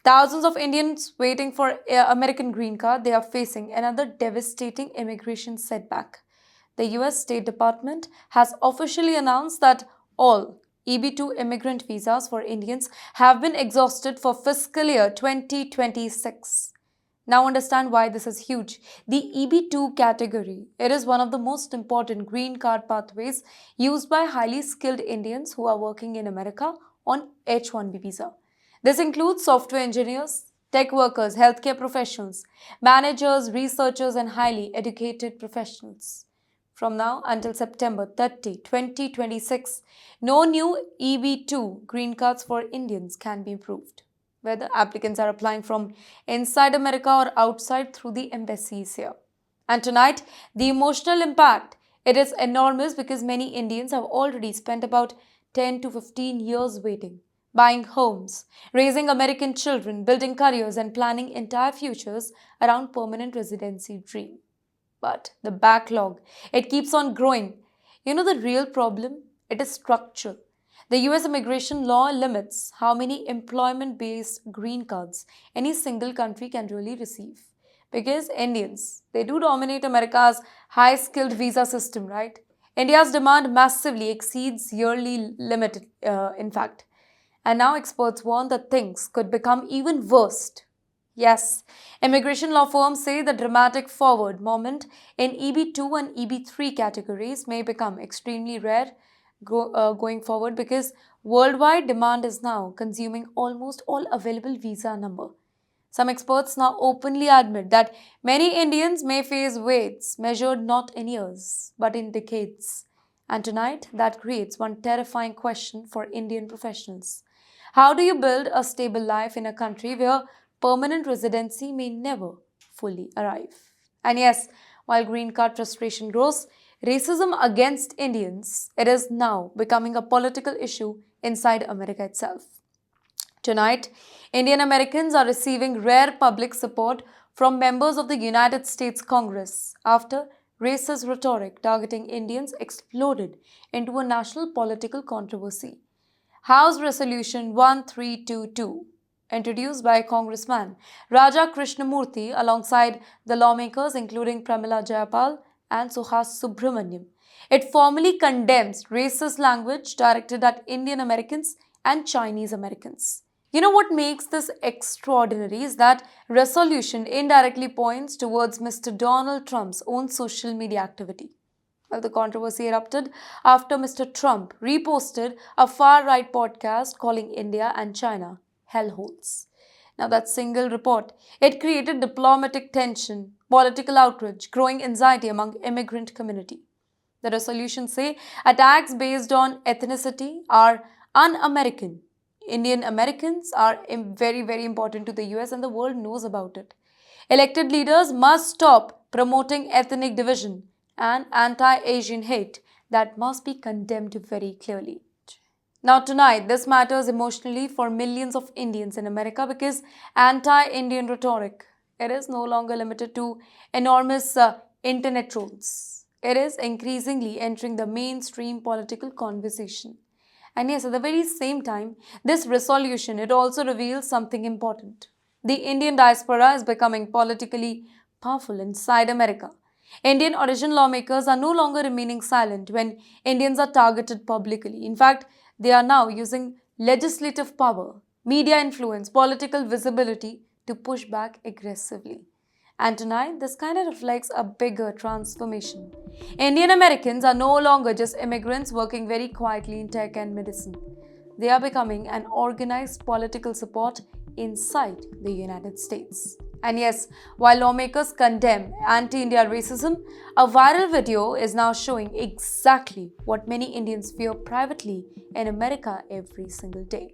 Thousands of Indians waiting for American green card, they are facing another devastating immigration setback. The US State Department has officially announced that all EB-2 immigrant visas for Indians have been exhausted for fiscal year 2026. Now understand why this is huge. The EB-2 category, it is one of the most important green card pathways used by highly skilled Indians who are working in America on H-1B visa. This includes software engineers, tech workers, healthcare professionals, managers, researchers, and highly educated professionals. From now until September 30, 2026, no new EB-2 green cards for Indians can be approved, whether applicants are applying from inside America or outside through the embassies here. And tonight, the emotional impact, it is enormous because many Indians have already spent about 10 to 15 years waiting, buying homes, raising American children, building careers, and planning entire futures around permanent residency dream. But the backlog, it keeps on growing. The real problem? It is structural. The US immigration law limits how many employment based green cards any single country can really receive. Because Indians, they do dominate America's high skilled visa system, right? India's demand massively exceeds yearly limit, in fact. And now experts warn that things could become even worse. Yes, immigration law firms say the dramatic forward moment in EB-2 and EB-3 categories may become extremely rare going forward because worldwide demand is now consuming almost all available visa number. Some experts now openly admit that many Indians may face waits measured not in years but in decades. And tonight, that creates one terrifying question for Indian professionals. How do you build a stable life in a country where permanent residency may never fully arrive? And yes, while green card frustration grows, racism against Indians, it is now becoming a political issue inside America itself. Tonight, Indian Americans are receiving rare public support from members of the United States Congress after racist rhetoric targeting Indians exploded into a national political controversy. House Resolution 1322, introduced by Congressman Raja Krishnamurthy alongside the lawmakers including Pramila Jayapal and Suhas Subramaniam. It formally condemns racist language directed at Indian Americans and Chinese Americans. What makes this extraordinary is that resolution indirectly points towards Mr. Donald Trump's own social media activity. Well, the controversy erupted after Mr. Trump reposted a far-right podcast calling India and China hellholes. Now, that single report, it created diplomatic tension, political outrage, growing anxiety among immigrant community. The resolutions say attacks based on ethnicity are un-American. Indian Americans are very, very important to the US and the world knows about it. Elected leaders must stop promoting ethnic division and anti-Asian hate that must be condemned very clearly. Now tonight, this matters emotionally for millions of Indians in America because anti-Indian rhetoric, it is no longer limited to enormous internet trolls. It is increasingly entering the mainstream political conversation. And yes, at the very same time, this resolution, it also reveals something important. The Indian diaspora is becoming politically powerful inside America. Indian origin lawmakers are no longer remaining silent when Indians are targeted publicly. In fact, they are now using legislative power, media influence, political visibility to push back aggressively. And tonight, this kind of reflects a bigger transformation. Indian Americans are no longer just immigrants working very quietly in tech and medicine. They are becoming an organized political support inside the United States. And yes, while lawmakers condemn anti-India racism, a viral video is now showing exactly what many Indians fear privately in America every single day.